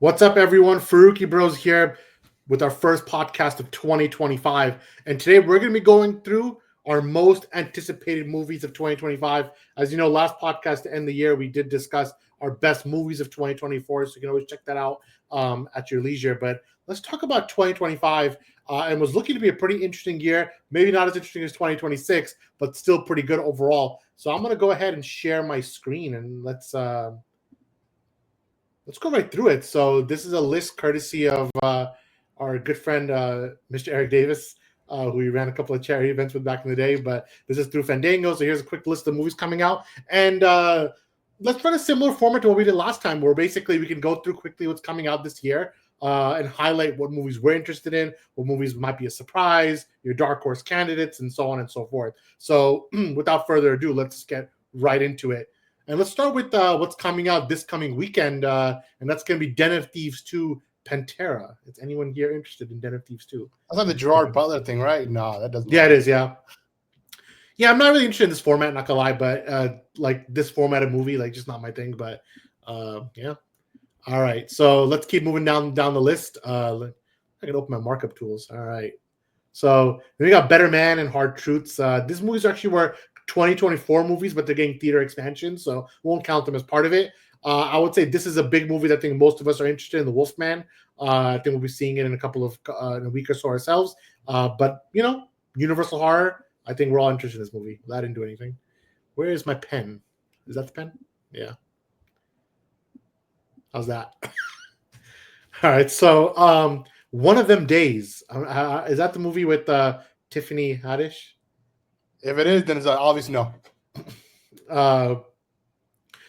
What's up, everyone? Farooqi Bros here with our first podcast of 2025. And today we're going to be going through our most anticipated movies of 2025. As you know, last podcast to end the year, we did discuss our best movies of 2024. So you can always check that out at your leisure. But let's talk about 2025. And was looking to be a pretty interesting year. Maybe not as interesting as 2026, but still pretty good overall. So I'm going to go ahead and share my screen and let's go right through it. So this is a list courtesy of our good friend, Mr. Eric Davis, who we ran a couple of charity events with back in the day. But this is through Fandango. So here's a quick list of movies coming out. And let's run a similar format to what we did last time, where basically we can go through quickly what's coming out this year and highlight what movies we're interested in, what movies might be a surprise, your dark horse candidates, and so on and so forth. So without further ado, let's get right into it. And let's start with what's coming out this coming weekend, and that's going to be Den of Thieves 2 Pantera. Is anyone here interested in Den of Thieves 2? That's like the Gerard Butler thing, right? No, that doesn't. Yeah, it is, yeah. Yeah, I'm not really interested in this format, not going to lie, but like this format of movie, like just not my thing, but yeah. All right, so let's keep moving down the list. I can open my markup tools. All right. So we got Better Man and Hard Truths. These movies actually were 2024 movies, but they're getting theater expansion, so won't count them as part of it. I would say this is a big movie that I think most of us are interested in, The Wolfman. I think we'll be seeing it in a week or so ourselves. But you know, Universal Horror, I think we're all interested in this movie. That didn't do anything. Where is my pen? Is that the pen? Yeah. How's that? All right. So, One of Them Days. Is that the movie with Tiffany Haddish? If it is, then it's obviously no.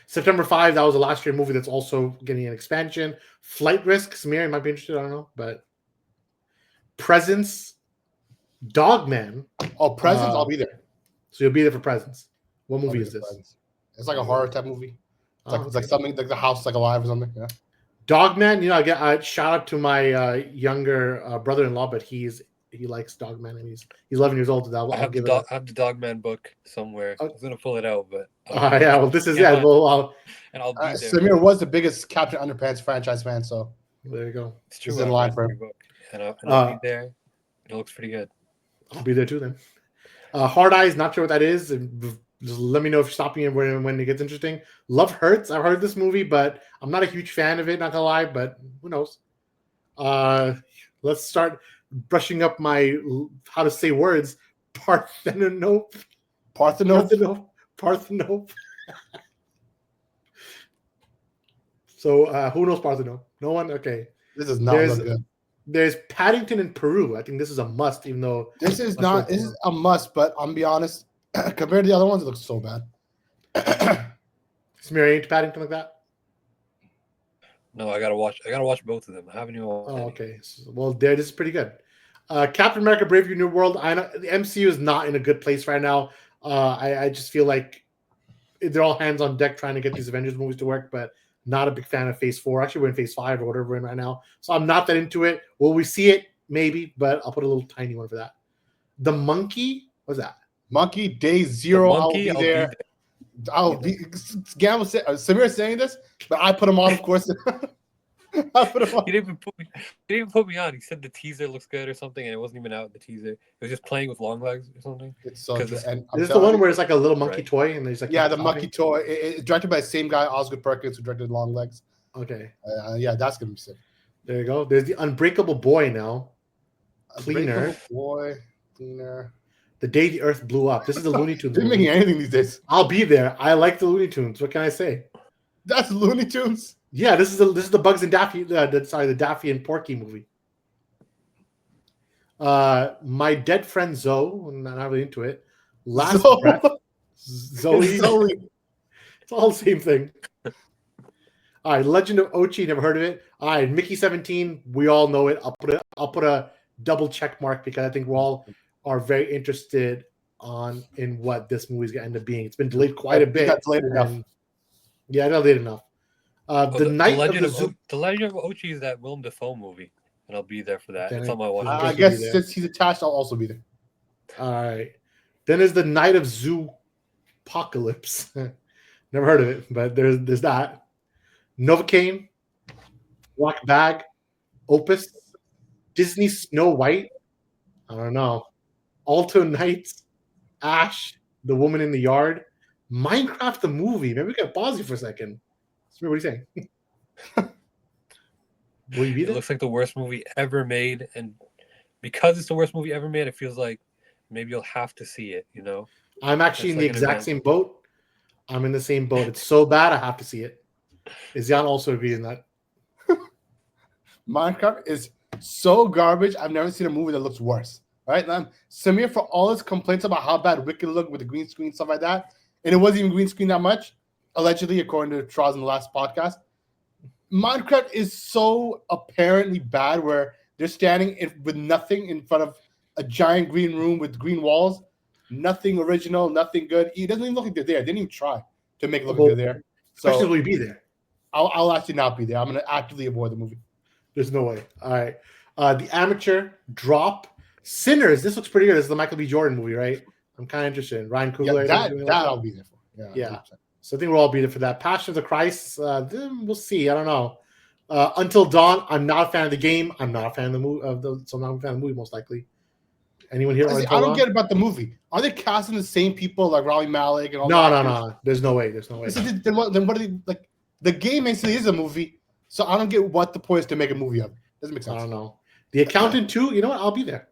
September 5, that was a last year movie that's also getting an expansion. Flight Risk, Samir, you might be interested, I don't know. But Presence, Dogman. Oh, Presence, I'll be there. So you'll be there for Presence. What movie is this? Presence. It's like a horror type movie. It's like something like the house is like alive or something. Yeah. Dogman, you know, I shout out to my younger brother-in-law, but he likes Dogman and he's 11 years old. I have the Dogman book somewhere. I was gonna pull it out, but yeah. Well, this is I'll be there. Samir was the biggest Captain Underpants franchise fan, so there you go. It's true. It's in line for him. And I'll be there. It looks pretty good. I'll be there too then. Hard Eyes, not sure what that is. Just let me know if you're stopping it when it gets interesting. Love Hurts. I've heard this movie, but I'm not a huge fan of it, not gonna lie, but who knows? Let's start brushing up my how to say words. Parthenope. So who knows Parthenope? No one? Okay. This is not good. There's Paddington in Peru. I think this is a must, even though this is a must, but I'm gonna be honest, compared to the other ones, it looks so bad. Samir, ain't Paddington like that? No, I gotta watch both of them. I haven't even watched any. Okay. Well, this is pretty good. Captain America: Brave New World. I know the MCU is not in a good place right now. I just feel like they're all hands on deck trying to get these Avengers movies to work, but not a big fan of Phase 4. Actually, we're in Phase 5 or whatever we're in right now, so I'm not that into it. Will we see it? Maybe, but I'll put a little tiny one for that. The Monkey. What's that? Monkey Day Zero. I'll be there. Gamble said Samir saying this, but I put him on, of course. I put him on. He didn't even put me on. He said the teaser looks good or something, and it wasn't even out in the teaser. It was just playing with long legs or something. It's so good. Is this the one where it's like a little monkey toy and there's like the monkey toy? It's directed by the same guy, Osgood Perkins, who directed Long Legs. Okay. Yeah, that's gonna be sick. There you go. There's the Unbreakable Boy now. Cleaner. The Day the Earth Blew Up. This is the Looney Tunes. They're making anything these days. I'll be there. I like the Looney Tunes. What can I say? That's Looney Tunes. Yeah, this is the Bugs and Daffy. The Daffy and Porky movie. My Dead Friend Zoe. I'm not really into it. Last Breath. Zoe. It's all the same thing. All right, Legend of Ochi. Never heard of it. All right, Mickey 17. We all know it. I'll put a double check mark because I think we all are very interested in what this movie's gonna end up being. It's been delayed quite a bit. Got delayed enough. Yeah, delayed enough. The Legend of Ochi is that Willem Dafoe movie, and I'll be there for that. It's on my watch. I guess since he's attached, I'll also be there. All right. Then there's the Night of Zoopocalypse. Never heard of it, but there's that. Novocaine. Black Bag, Opus, Disney Snow White. I don't know. Alto Knights, Ash, The Woman in the Yard, Minecraft the movie. Maybe we can pause you for a second. What are you saying? Will you be It there? looks like the worst movie ever made, and because it's the worst movie ever made, it feels like maybe you'll have to see it. I'm actually It's in the like an exact event. same boat. I'm in the same boat. It's so bad, I have to see it. Is Jan also agreeing that? Minecraft is so garbage. I've never seen a movie that looks worse. Right? Samir, for all his complaints about how bad Wicked looked with the green screen stuff like that, and it wasn't even green screen that much, allegedly, according to Charles in the last podcast. Minecraft is so apparently bad where they're standing with nothing in front of a giant green room with green walls. Nothing original, nothing good. It doesn't even look like they're there. They didn't even try to make it look like they're there. Question is, So will you be there? I'll actually not be there. I'm going to actively avoid the movie. There's no way. All right. The Amateur, Drop, Sinners. This looks pretty good. This is the Michael B. Jordan movie, right? I'm kind of interested in. Ryan Coogler. Yeah, that I'll be there for. Yeah. 100%. So I think we'll all be there for that. Passion of the Christ. We'll see. I don't know. Until Dawn. I'm not a fan of the game. I'm not a fan of the movie. So I'm not a fan of the movie, most likely. Anyone here? I don't get about the movie. Are they casting the same people like Rami Malek and all that? No. There's no way. There's no way. Then what are they like? The game basically is a movie, so I don't get what the point is to make a movie of. Doesn't make sense. I don't know. The Accountant too. You know what? I'll be there.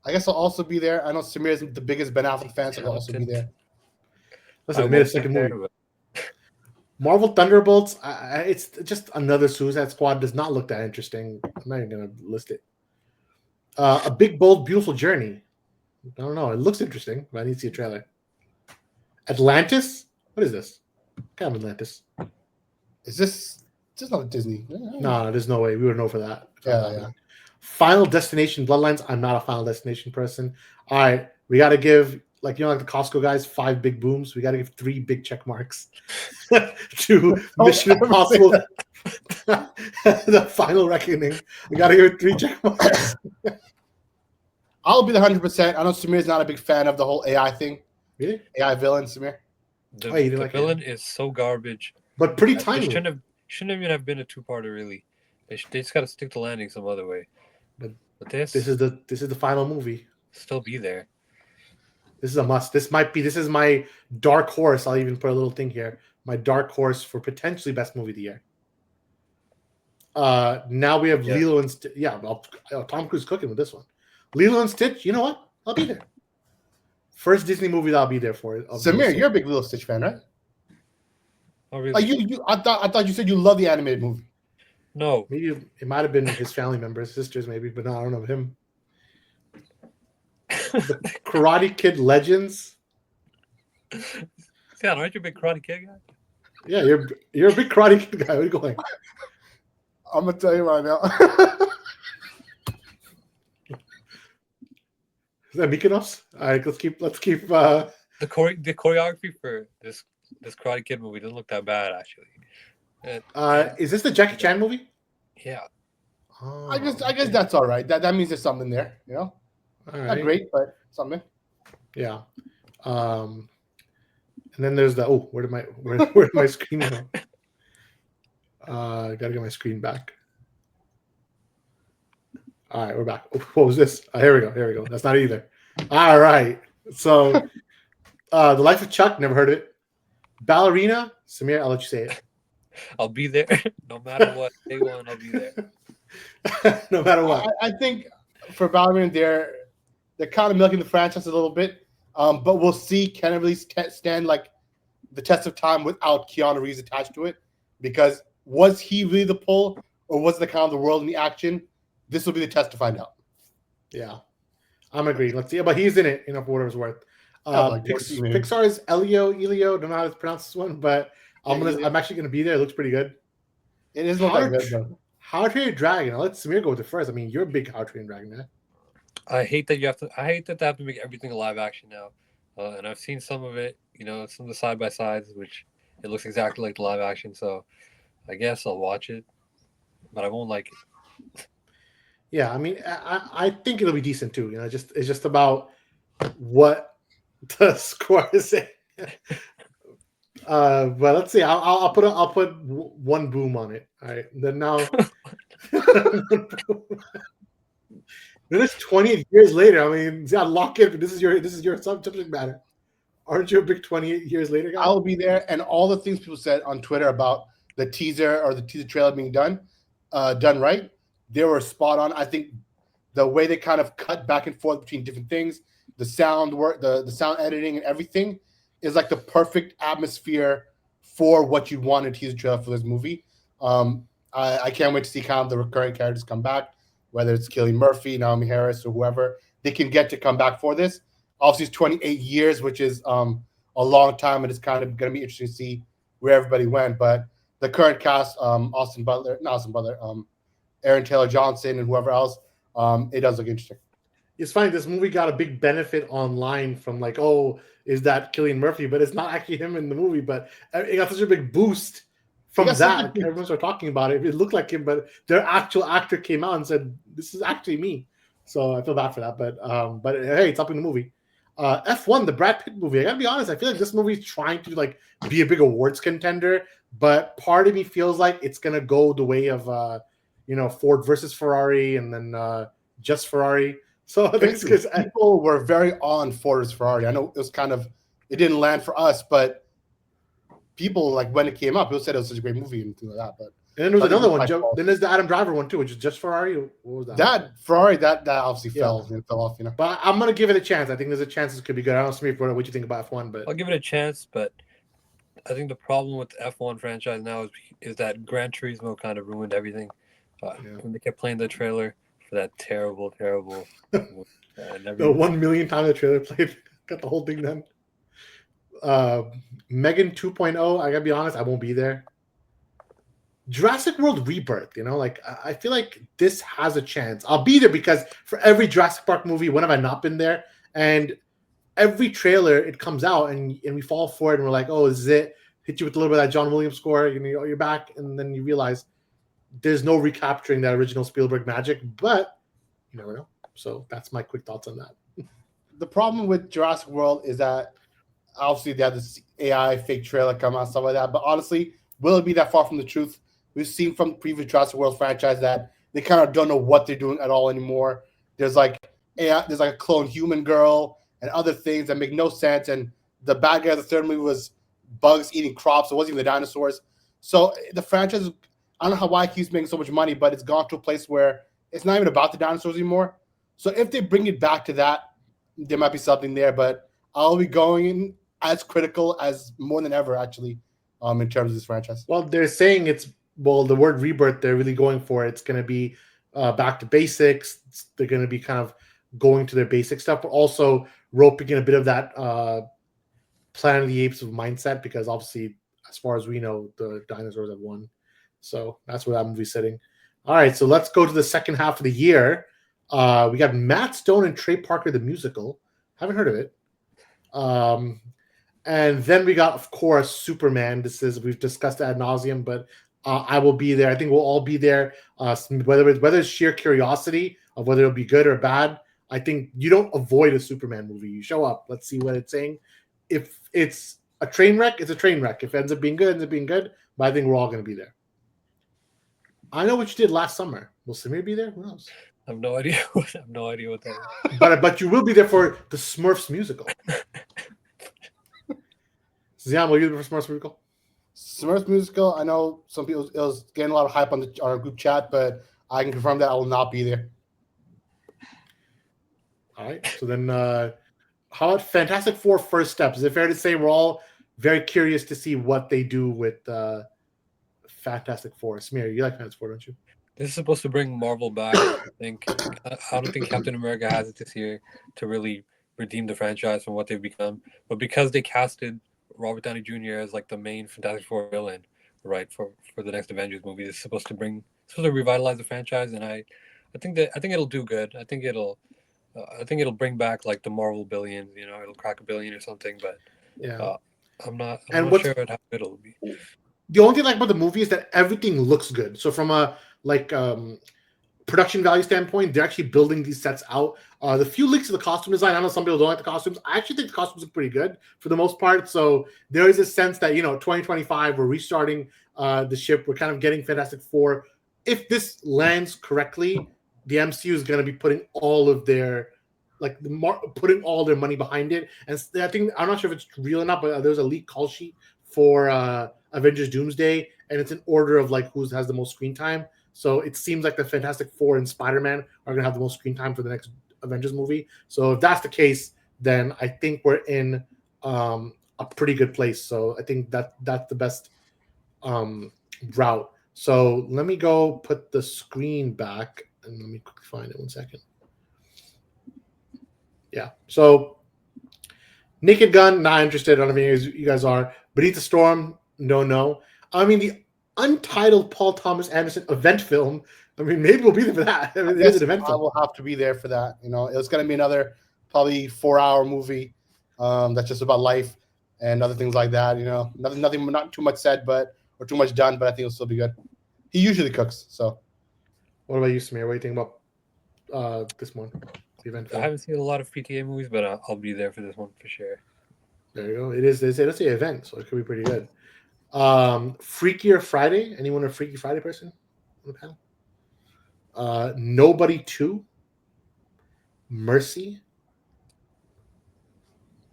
I guess I'll also be there. I know Samir isn't the biggest Ben Affleck fan, so I'll also be there. Listen, I made a second movie. Marvel Thunderbolts. It's just another Suicide Squad. Does not look that interesting. I'm not even gonna list it. A Big Bold Beautiful Journey. I don't know. It looks interesting, but I need to see a trailer. Atlantis. What is this? What kind of Atlantis? Is this not a Disney? No, there's no way we would know for that. Yeah. Final Destination Bloodlines. I'm not a Final Destination person. All right, we got to give like the Costco guys 5 big booms. We got to give 3 big check marks to Mission Impossible. The Final Reckoning. We got to give it 3 check marks. I'll be the 100%. I know Samir's not a big fan of the whole AI thing. Really? AI villain, Samir. The villain is so garbage. But pretty tiny. Shouldn't even have been a 2-parter, really. They just got to stick to landing some other way. But this is the final movie. Still be there. This is a must. This is my dark horse. I'll even put a little thing here. My dark horse for potentially best movie of the year. Now we have Lilo and Stitch. Yeah, Tom Cruise cooking with this one. Lilo and Stitch. You know what? I'll be there. First Disney movie that I'll be there for. Samir, you're a big Lilo and Stitch fan, right? Oh, really? Like I thought you said you love the animated movie. No, maybe it might have been his family members, sisters, maybe, but no, I don't know him. The Karate Kid Legends. Yeah, aren't you a big Karate Kid guy? Yeah, you're a big Karate Kid guy. Where are you going? I'm gonna tell you right now. Is that Mykonos? All right, let's keep. The choreography for this Karate Kid movie doesn't look that bad, actually. Is this the Jackie Chan movie? Yeah. Oh, I guess that's all right. That means there's something there, you know. All right. Not great, but something. Yeah. And then there's the where'd my screen go? Gotta get my screen back. All right, we're back. What was this? Here we go. That's not either. All right. So, The Life of Chuck. Never heard of it. Ballerina. Samir, I'll let you say it. I'll be there no matter what. Day one, I'll be there. No matter what. I think for Ballerina, they're kind of milking the franchise a little bit, but we'll see. Can it really stand like the test of time without Keanu Reeves attached to it? Because was he really the pull, or was it the kind of the world in the action? This will be the test to find out. Yeah, I'm agreeing. Let's see. But he's in it, for whatever it's worth. Pixar's Elio, don't know how to pronounce this one, but I'm actually gonna be there. It looks pretty good. It is not that good, though. How to Train Your Dragon. I'll let Samir go with it first. I mean, you're a big How to Train Your Dragon man. I hate that they have to make everything a live action now. And I've seen some of it, some of the side by sides, which it looks exactly like the live action. So I guess I'll watch it, but I won't like it. Yeah, I mean, I think it'll be decent too. It's just about what the score is saying. But let's see. I'll put 1 boom on it. All right. Then now Then it's 28 years later. I mean, yeah, lock in. This is your subject matter. Aren't you a big 28 years later guy? I'll be there, and all the things people said on Twitter about the teaser or the teaser trailer being done right, they were spot on. I think the way they kind of cut back and forth between different things, the sound work, the sound editing, and everything is like the perfect atmosphere for what you want in a teaser trailer for this movie. I can't wait to see kind of the recurring characters come back, whether it's Cillian Murphy, Naomi Harris, or whoever they can get to come back for this. Obviously, it's 28 years, which is a long time, and it's kind of going to be interesting to see where everybody went. But the current cast, Aaron Taylor Johnson, and whoever else, it does look interesting. It's funny. This movie got a big benefit online from like, oh, is that Cillian Murphy? But it's not actually him in the movie. But it got such a big boost from that. Everyone started talking about it. It looked like him, but their actual actor came out and said, "This is actually me." So I feel bad for that. But hey, it's up in the movie. F1, the Brad Pitt movie. I gotta be honest. I feel like this movie is trying to like be a big awards contender, but part of me feels like it's gonna go the way of Ford versus Ferrari, and then just Ferrari. So I think because people were very on Ford versus Ferrari. I know it didn't land for us, but people like when it came up, people said it was such a great movie and things like that. But and then there was another one. Then there's the Adam Driver one too, which is just Ferrari. What was that? That Ferrari that obviously fell off. But I'm gonna give it a chance. I think there's a chance it could be good. I don't know what you think about F1, but I'll give it a chance. But I think the problem with the F1 franchise now is that Gran Turismo kind of ruined everything. When they kept playing the trailer for that terrible. The 1 million time the trailer played, got the whole thing done. Megan 2.0. I gotta be honest, I won't be there. Jurassic World Rebirth, I feel like this has a chance. I'll be there because for every Jurassic Park movie, when have I not been there? And every trailer, it comes out and we fall for it and we're like, oh, this is it. Hit you with a little bit of that John Williams score, you're back, and then you realize there's no recapturing that original Spielberg magic, but you never know. So that's my quick thoughts on that. The problem with Jurassic World is that obviously they have this AI fake trailer come out, stuff like that. But honestly, will it be that far from the truth? We've seen from the previous Jurassic World franchise that they kind of don't know what they're doing at all anymore. There's like a clone human girl and other things that make no sense. And the bad guy of the third movie was bugs eating crops. It wasn't even the dinosaurs. So the franchise, I don't know why it keeps making so much money, but it's gone to a place where it's not even about the dinosaurs anymore. So if they bring it back to that, there might be something there. But I'll be going as critical as more than ever, actually, in terms of this franchise. Well, they're saying the word rebirth, they're really going for it. It's going to be back to basics. They're going to be kind of going to their basic stuff, but also roping in a bit of that Planet of the Apes mindset, because obviously, as far as we know, the dinosaurs have won. So that's where that movie's sitting. All right, so let's go to the second half of the year. We got Matt Stone and Trey Parker, the musical. Haven't heard of it. And then we got, of course, Superman. We've discussed ad nauseum, but I will be there. I think we'll all be there. Whether it's sheer curiosity of whether it'll be good or bad, I think you don't avoid a Superman movie. You show up. Let's see what it's saying. If it's a train wreck, it's a train wreck. If it ends up being good, it ends up being good. But I think we're all going to be there. I know what you did last summer. Will Samir be there? Who knows? I have no idea. I have no idea what that is. But you will be there for the Smurfs musical. Zian, will you be there for Smurfs musical? Smurfs musical. I know some people. It was getting a lot of hype on our group chat, but I can confirm that I will not be there. All right. So then, how about Fantastic Four First Steps? Is it fair to say we're all very curious to see what they do with Fantastic Four? Samir, you like Fantastic Four, don't you? This is supposed to bring Marvel back. I don't think Captain America has it this year to really redeem the franchise from what they've become. But because they casted Robert Downey Jr. as like the main Fantastic Four villain, right, for the next Avengers movie, it's supposed to revitalize the franchise, and I think it'll do good. I think it'll bring back like the Marvel billions. It'll crack $1 billion or something. But yeah, I'm not sure how good it'll be. The only thing I like about the movie is that everything looks good. So from a production value standpoint, they're actually building these sets out. The few leaks of the costume design, I know some people don't like the costumes. I actually think the costumes look pretty good for the most part. So there is a sense that 2025 we're restarting the ship. We're kind of getting Fantastic Four if this lands correctly, the MCU is going to be putting all of their putting all their money behind it. And I think I'm not sure if it's real or not, but there's a leaked call sheet for Avengers Doomsday, and it's in order of like who has the most screen time. So it seems like the Fantastic Four and Spider-Man are going to have the most screen time for the next Avengers movie. So if that's the case, then I think we're in a pretty good place. So I think that's the best route. So let me go put the screen back and let me quickly find it 1 second. Yeah. So Naked Gun, not interested. I don't know if you guys are. Beneath the Storm, no. I mean, the untitled Paul Thomas Anderson event film. I mean, maybe we'll be there for that. I mean, it is an event film. I will have to be there for that. You know, it's going to be another probably 4-hour movie that's just about life and other things like that. You know, nothing, not too much said, or too much done, but I think it'll still be good. He usually cooks. So, what about you, Samir? What do you think about this one? The event film? I haven't seen a lot of PTA movies, but I'll be there for this one for sure. There you go. It's an event, so it could be pretty good. Freakier Friday. Anyone a Freaky Friday person on the panel? Nobody 2. Mercy.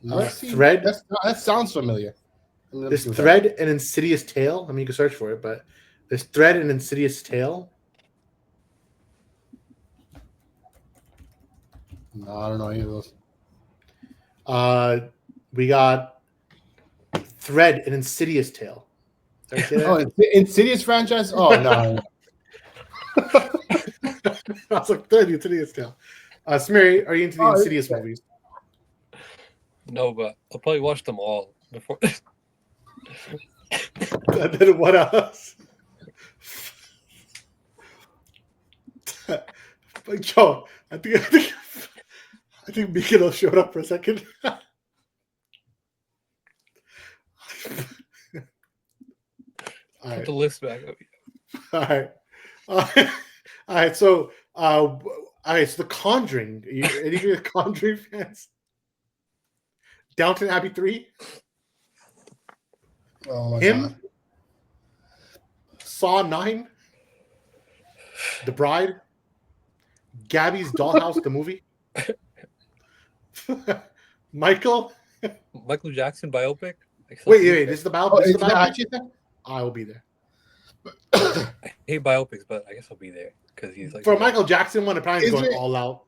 Thread. That sounds familiar. There's Thread and Insidious Tale. I mean, you can search for it, but there's Thread and Insidious Tale. No, I don't know any of those. We got Thread and Insidious Tale. Oh, Insidious franchise? Oh, no. I was like, Thread and Insidious Tale. Samiri, are you into the Insidious movies? No, but I'll probably watch them all before. And then what else? Joe, I think Mikino showed up for a second. Put the list back up. All right. So, The Conjuring. Any of you Conjuring fans? Downton Abbey 3. Oh my God. God. Saw 9. The Bride. Gabby's Dollhouse, the movie. Michael Jackson biopic. Wait. This is the biopic. Is that actually there? I will be there. I hate biopics, but I guess I'll be there because he's like for a Michael Jackson one. Apparently, going all out.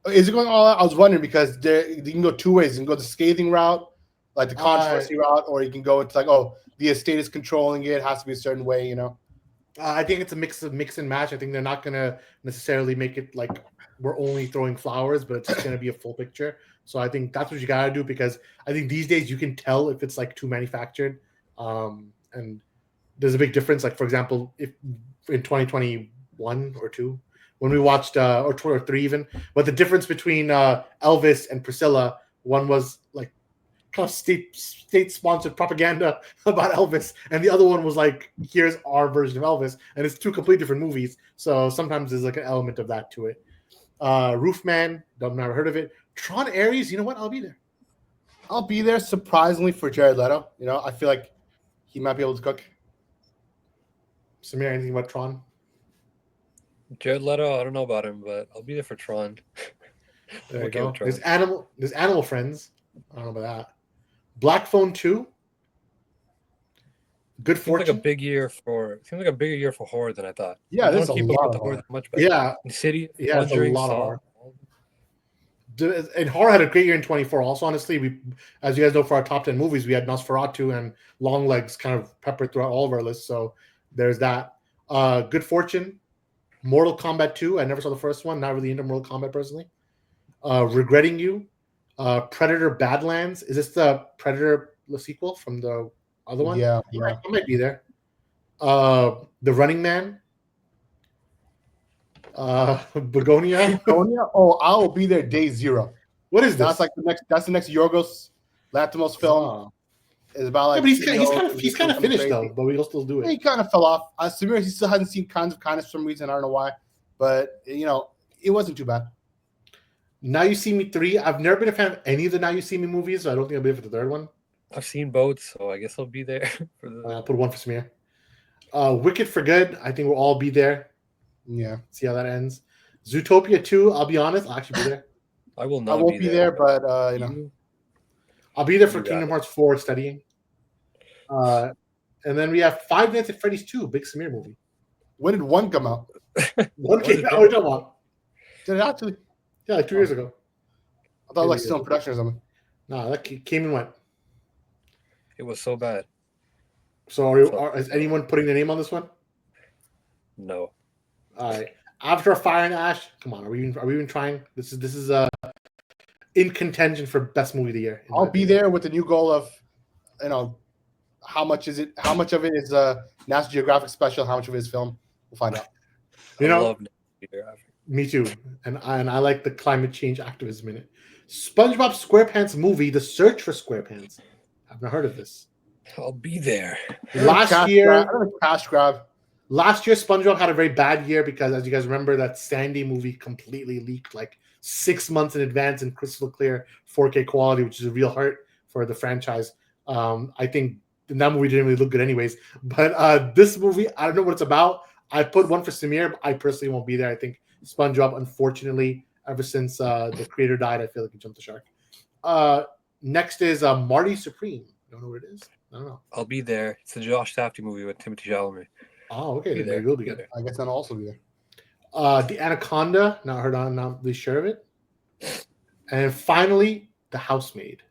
Is it going all out? I was wondering because you can go two ways. You can go the scathing route, like the controversy route, or you can go into like, oh, the estate is controlling it. It has to be a certain way, you know. I think it's a mix and match. I think they're not going to necessarily make it like we're only throwing flowers, but it's just going to be a full picture. So I think that's what you got to do because I think these days you can tell if it's like too manufactured. And there's a big difference. Like, for example, if in 2021 or 2, when we watched, or 2 or 3 even, but the difference between Elvis and Priscilla, one was like kind of state-sponsored propaganda about Elvis, and the other one was like, here's our version of Elvis, and it's 2 completely different movies. So sometimes there's like an element of that to it. Roofman, I've never heard of it. Tron Ares, you know what? I'll be there. I'll be there surprisingly for Jared Leto. You know, I feel like he might be able to cook. Samir, anything about Tron? Jared Leto, I don't know about him, but I'll be there for Tron. There you go. There's Animal Friends. I don't know about that. Black Phone 2. Good Fortune. Seems like a big year for horror than I thought. Yeah, there's a lot of horror. horror. Yeah, City. Yeah, there's a lot of horror. And horror had a great year in 24. Also, honestly, we, as you guys know, for our top 10 movies, we had Nosferatu and Longlegs kind of peppered throughout all of our lists. So there's that. Good Fortune, Mortal Kombat 2. I never saw the first one. Not really into Mortal Kombat personally. Regretting You, Predator Badlands. Is this the Predator sequel from the other one? Yeah. I might be there. The Running Man. Begonia. Oh, I will be there day 0. What is this? That's like the next Yorgos Lanthimos film. It's about like. Yeah, but he's kind of finished though, but we'll still do it. He kind of fell off. Samir, he still hasn't seen Kinds of Kindness for some reason. I don't know why, but you know, it wasn't too bad. Now You See Me 3. I've never been a fan of any of the Now You See Me movies, so I don't think I'll be there for the third one. I've seen both, so I guess I'll be there for the. I'll put 1 for Samir. Wicked for good. I think we'll all be there. Yeah, See how that ends. Zootopia 2, I'll be honest, I'll actually be there. I will I not won't be there, but I'll be there for You got Kingdom it. Hearts 4 studying. And then we have Five Nights at Freddy's 2, big Samir movie. when did one come out? One What came is out. it? What are you talking about? Did it actually? Yeah, like 2 years ago. I thought like still in production or something. No, that came and went. It was so bad. So is anyone putting their name on this one? No. All right. Avatar Fire and Ash. Come on, are we even trying? This is in contention for best movie of the year. I'll be there with the new goal of, how much is it? How much of it is a National Geographic special? How much of it is film? We'll find out. You know, love Nature After. Me too, and I like the climate change activism in it. SpongeBob SquarePants movie, The Search for SquarePants. I've not heard of this. I'll be there. Last year, cash grab. Last year, SpongeBob had a very bad year because, as you guys remember, that Sandy movie completely leaked like 6 months in advance in crystal clear 4K quality, which is a real hurt for the franchise. I think that movie didn't really look good anyways. But this movie, I don't know what it's about. I put one for Samir, but I personally won't be there. I think SpongeBob, unfortunately, ever since the creator died, I feel like he jumped the shark. Next is Marty Supreme. Don't know what it is. I don't know. I'll be there. It's the Josh Safdie movie with Timothy Chalamet. Oh, okay. Then maybe we'll be good. I guess I'll also be there. The Anaconda. Not heard on. Not really sure of it. And finally, The Housemaid.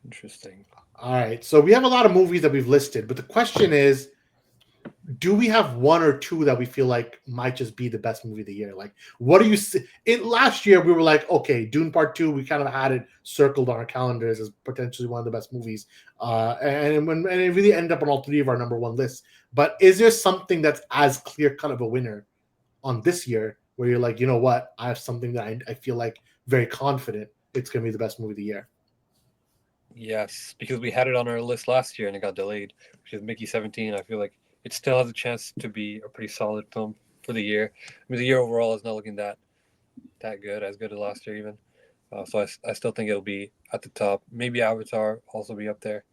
Interesting. All right. So we have a lot of movies that we've listed, but the question is, do we have one or two that we feel like might just be the best movie of the year? Like, what do you see? Last year, we were like, okay, Dune Part 2, we kind of had it circled on our calendars as potentially one of the best movies. And it really ended up on all three of our number one lists. But is there something that's as clear-cut of a winner on this year where you're like, you know what? I have something that I feel like very confident it's going to be the best movie of the year. Yes, because we had it on our list last year and it got delayed, which is Mickey 17. I feel like it still has a chance to be a pretty solid film for the year. I mean, the year overall is not looking that good, as good as last year even. So I still think it'll be at the top. Maybe Avatar also be up there,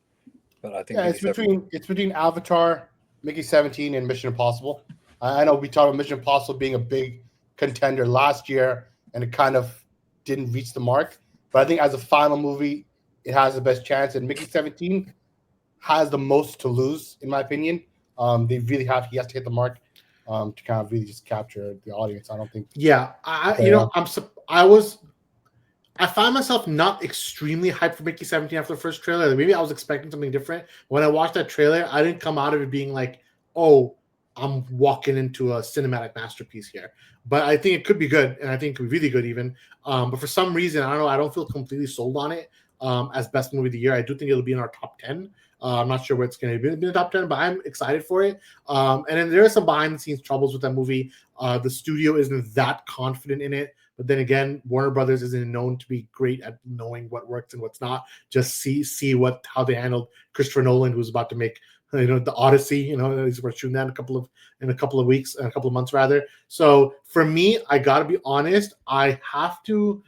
but I think it's between Avatar, Mickey 17, and Mission Impossible. I know we talked about Mission Impossible being a big contender last year, and it kind of didn't reach the mark. But I think as a final movie, it has the best chance, and Mickey 17 has the most to lose, in my opinion. He has to hit the mark to kind of really just capture the audience. I don't think. Yeah, I found myself not extremely hyped for Mickey 17 after the first trailer. Maybe I was expecting something different. When I watched that trailer, I didn't come out of it being like, oh, I'm walking into a cinematic masterpiece here. But I think it could be good, and I think it could be really good even. But for some reason, I don't know, I don't feel completely sold on it as best movie of the year. I do think it'll be in our top 10. I'm not sure where it's going to be in the top 10, but I'm excited for it. And then there are some behind-the-scenes troubles with that movie. The studio isn't that confident in it. But then again, Warner Brothers isn't known to be great at knowing what works and what's not. Just see how they handled Christopher Nolan, who was about to make the Odyssey. We're shooting that in a couple of weeks, a couple of months rather. So for me, I got to be honest. I have to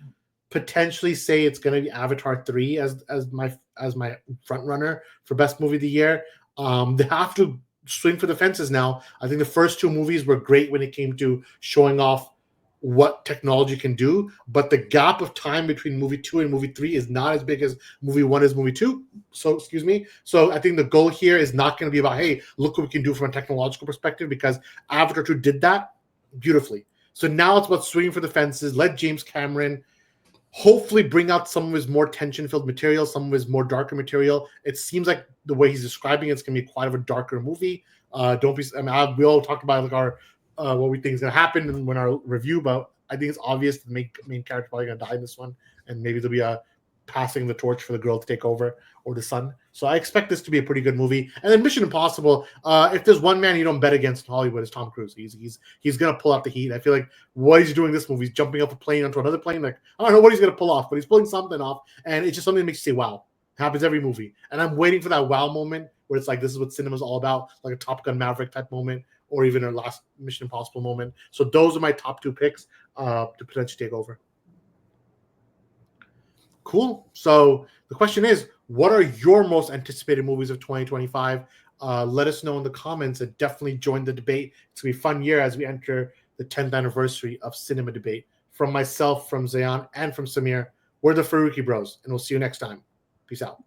potentially say it's going to be Avatar 3 as my front runner for best movie of the year. They have to swing for the fences now. I think the first two movies were great when it came to showing off what technology can do, but the gap of time between movie 2 and movie 3 is not as big as movie 1 is movie 2. So I think the goal here is not going to be about, hey, look what we can do from a technological perspective, because Avatar 2 did that beautifully. So now it's about swinging for the fences. Let James Cameron hopefully bring out some of his more tension-filled material, some of his more darker material. It seems like the way he's describing it's going to be quite of a darker movie. We all talked about like our what we think is going to happen when our review, but I think it's obvious the main character probably going to die in this one, and maybe there'll be a passing the torch for the girl to take over, or the son. So I expect this to be a pretty good movie. And then Mission Impossible, if there's one man you don't bet against in Hollywood, is Tom Cruise. He's going to pull out the heat. I feel like what he's doing this movie, he's jumping off a plane onto another plane. Like, I don't know what he's going to pull off, but he's pulling something off, and it's just something that makes you say, wow. It happens every movie. And I'm waiting for that wow moment where it's like, this is what cinema's all about, like a Top Gun Maverick type moment, or even a last Mission Impossible moment. So those are my top two picks to potentially take over. Cool. So the question is, what are your most anticipated movies of 2025? Let us know in the comments and definitely join the debate. It's going to be a fun year as we enter the 10th anniversary of Cinema Debate. From myself, from Zayan, and from Samir, we're the Farooqi Bros, and we'll see you next time. Peace out.